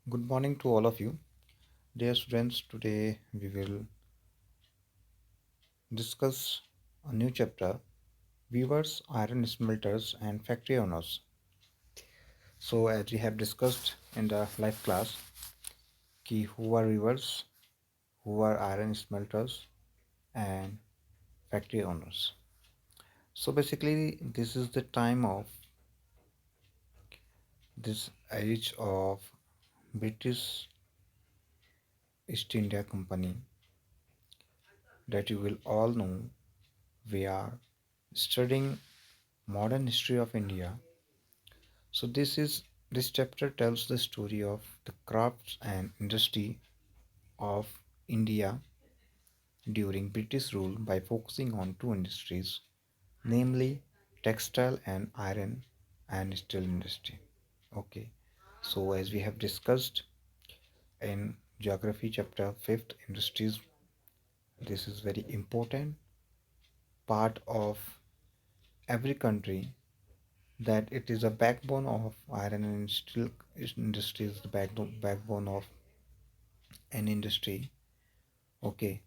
Good morning to all of you. Dear students, today we will discuss a new chapter Weavers, Iron Smelters, and Factory Owners. So, as we have discussed in the live class, who are weavers, who are iron smelters, and factory owners. So, basically, this is the time of this age of British East India Company that you will all know. We are studying modern history of India. So this chapter tells the story of the crafts and industry of India during British rule by focusing on two industries, namely textile and iron and steel industry. Okay. So as we have discussed in geography chapter 5th industries, this is very important part of every country that it is a backbone of iron and steel industry is the backbone of an industry. Okay,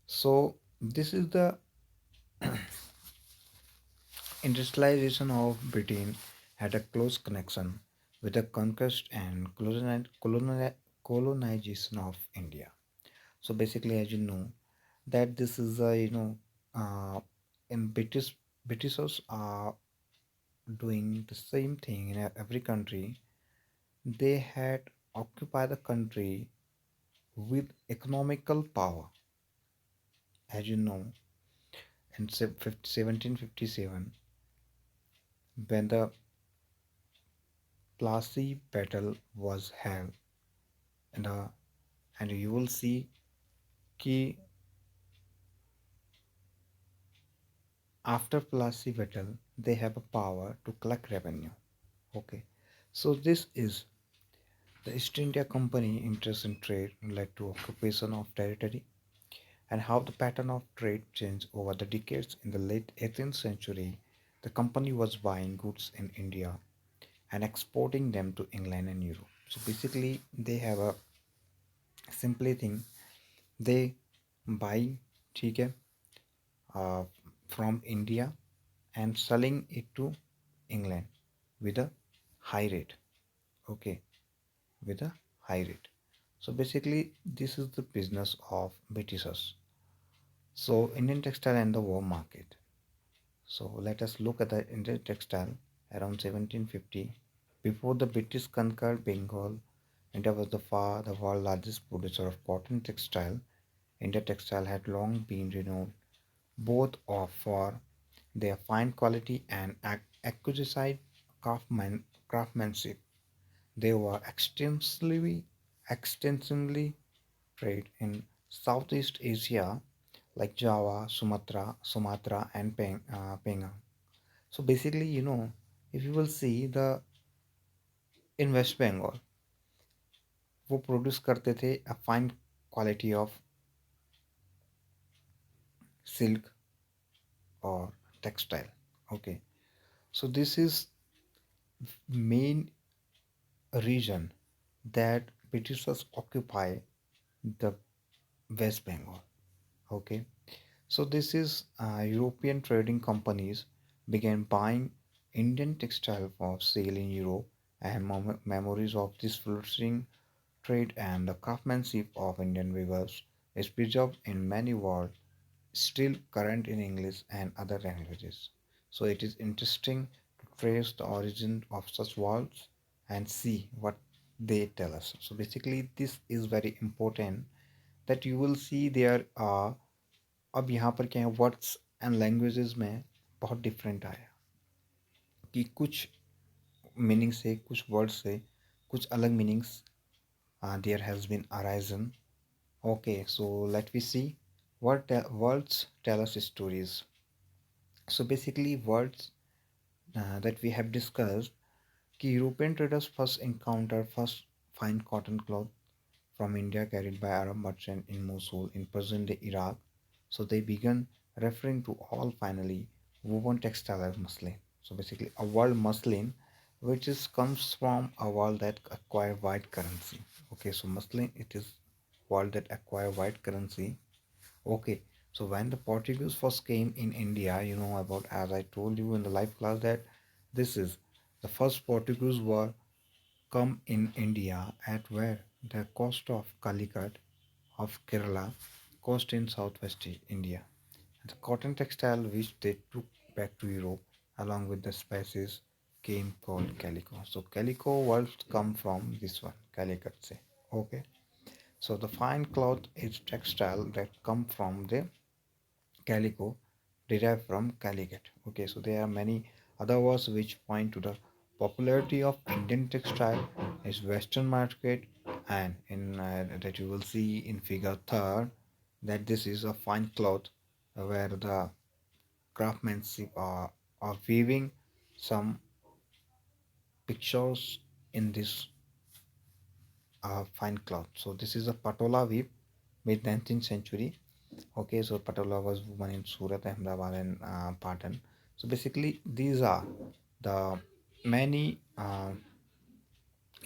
so this is the industrialization of Britain had a close connection with the conquest and colonization of India. So basically, as you know, that this is a in Britishers are doing the same thing in every country. They had occupied the country with economical power, as you know, in 1757 when the Plassey battle was held, and and you will see कि after Plassey battle they have a power to collect revenue. Okay, so this is the East India Company interest in trade led to occupation of territory and how the pattern of trade changed over the decades. In the late 18th century, the company was buying goods in India and exporting them to England and Europe. So basically, they have a simply thing they buy ठीक है uh, from India and selling it to England with a high rate. Okay, with a high rate. So basically, this is the business of Britishers. So Indian textile and the war market. So let us look at the Indian textile around 1750. Before the British conquered Bengal, India was the world's largest producer of cotton textile. India textile had long been renowned both for their fine quality and exquisite craftsmanship. They were extensively traded in Southeast Asia like Java, Sumatra, and Penang. So basically, if you will see the in West Bengal, वो produce करते थे a fine quality of silk or textile. Okay, so this is main region that Britishers occupy the West Bengal. Okay, so this is European trading companies began buying Indian textile for sale in Europe, and memories of this flourishing trade and the craftsmanship of Indian weavers is preserved in many words still current in English and other languages. So it is interesting to trace the origin of such words and see what they tell us. So basically, this is very important that you will see there are अब यहाँ पर क्या है words and languages में बहुत different आया कि कुछ मीनिंग से कुछ वर्ड से कुछ अलग meanings there has been arisen okay so let we see words tell us stories. So basically words that we have discussed कि European traders first encountered first fine cotton cloth from India carried by Arab merchants in Mosul in present-day Iraq. So they began referring to all finally woven textile as muslin. So basically a word muslin which is comes from a world that acquire white currency. Okay, so mostly it is world that acquire white currency. Okay, so when the Portuguese first came in India, you know about, as I told you in the live class, that this is the first Portuguese were come in India at where the coast of Calicut of Kerala, coast in southwest India. The cotton textile which they took back to Europe along with the spices came called calico. So calico words come from this one, calicut say. Okay. So the fine cloth is textile that come from the calico derived from calicut. Okay, so there are many other words which point to the popularity of Indian textile is Western market, and in that you will see in figure third that this is a fine cloth where the craftsmanship are weaving some pictures in this fine cloth. So this is a patola weave mid 19th century. Okay, so patola was woman in Surat, Ahmedabad, and Patan. So basically, these are the many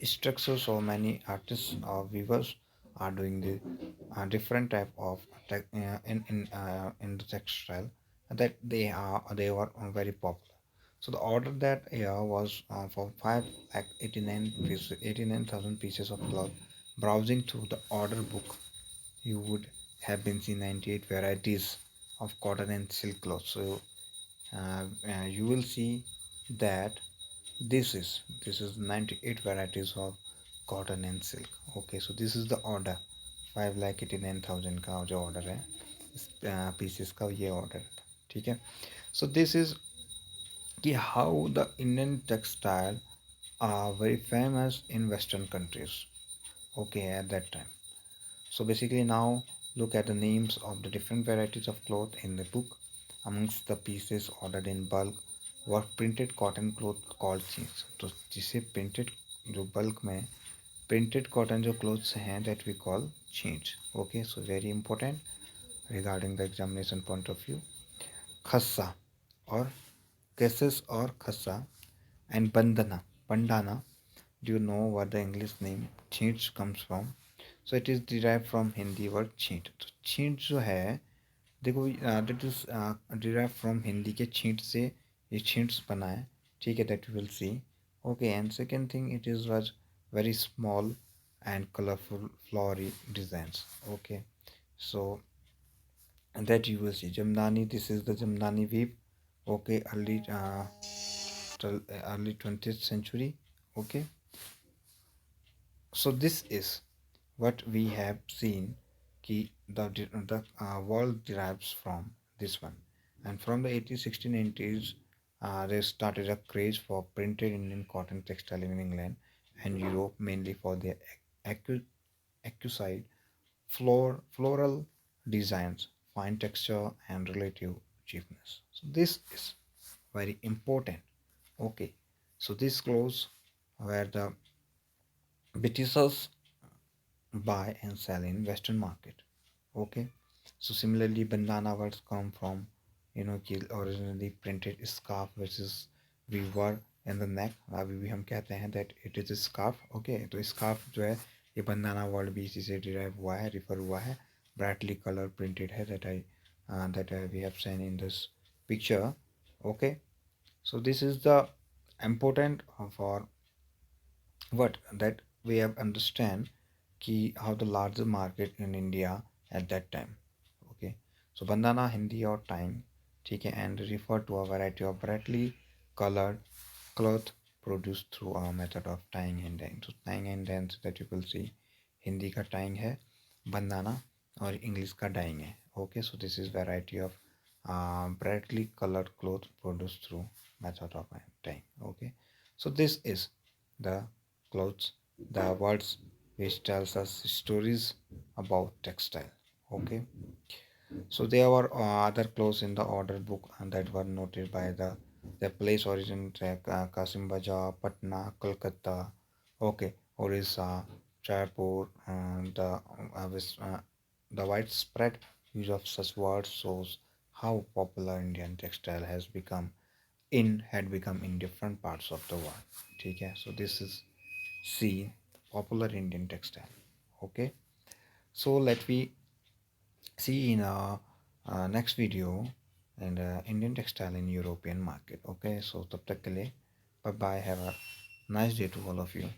structures or many artists or weavers are doing the different type of in the textile that they were very popular. So the order that year was for 5 lakh 89,000 pieces of cloth. Browsing through the order book, you would have been seen 98 varieties of cotton and silk cloth. So you will see that this is 98 varieties of cotton and silk. Okay, so this is the order 5,89,000 का जो order है इस pieces का ये order था. ठीक है. So this is कि how the Indian textile are very famous in Western countries. Okay, at that time. So basically now look at the names of the different varieties of cloth in the book. Amongst the pieces ordered in bulk were printed cotton cloth called jeans. तो जिसे printed जो bulk में printed cotton जो clothes हैं that we call jeans. Okay, so very important regarding the examination point of view. खस्सा और cases और खस्सा and bandana. Do you know what the English name छींट comes from? So it is derived from Hindi word छींट. तो छींट जो है देखो that is derived from Hindi के छींट से ये छींट्स बना है. ठीक है, that you will see. Okay, and second thing, it is was very small and colorful flowery designs. Okay, so that you will see Jamdani. This is the Jamdani weave. Okay, early 20th century. Okay, so this is what we have seen ki the world derives from this one, and from the 1690s they started a craze for printed Indian cotton textile in England and Europe, mainly for their accu- exquisite floral designs, fine texture, and relative cheapness. So this is very important. Okay, so this clothes were the Britishers buy and sell in Western market. Okay, so similarly, bandana words come from कि originally printed scarf which is we wore in the neck. अभी भी हम कहते हैं that it is a scarf. Okay, तो scarf जो है ये bandana word भी इसी से derive हुआ है, refer हुआ है. Brightly color printed है that we have seen in this picture. Okay, so this is the important for what that we have understand कि how the larger market in India at that time. Okay, so bandana Hindi or tying, ठीक है, and refer to a variety of brightly colored cloth produced through a method of tying and dyeing. So tying and dyeing that you will see Hindi का tying है bandana और English का dyeing है. Okay, so this is variety of brightly colored cloth produced through method of dyeing. Okay, so this is the clothes, the words which tells us stories about textile. Okay, so there were other clothes in the order book and that were noted by the place origin like Kasim Bajar, Patna, Kolkata. Okay, Orissa, Jaipur, and the widespread use of such words shows how popular Indian textile has become in had become in different parts of the world. Okay, so this is see popular Indian textile. Okay, so let we see in next video and Indian textile in European market. Okay, so tab tak ke liye bye bye, have a nice day to all of you.